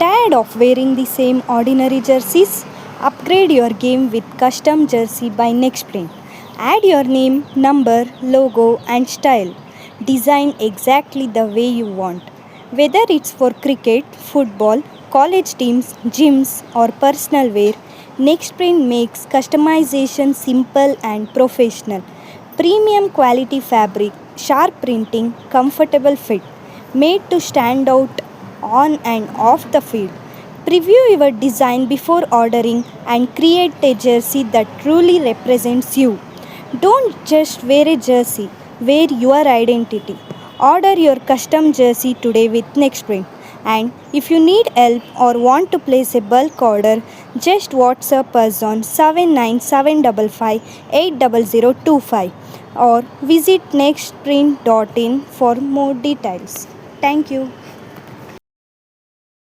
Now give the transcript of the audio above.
Tired of wearing the same ordinary jerseys? Upgrade your game with custom jersey by Nextprint. Add your name, number, logo, and style. Design exactly the way you want. Whether it's for cricket, football, college teams, gyms, or personal wear, Nextprint makes customization simple and professional. Premium quality fabric, sharp printing, comfortable fit, made to stand out on and off the field. Preview your design before ordering and create a jersey that truly represents you. Don't just wear a jersey, wear your identity. Order your custom jersey today with Nextprint. And if you need help or want to place a bulk order, just WhatsApp us on 79755 or visit nextprint.in for more details. Thank you.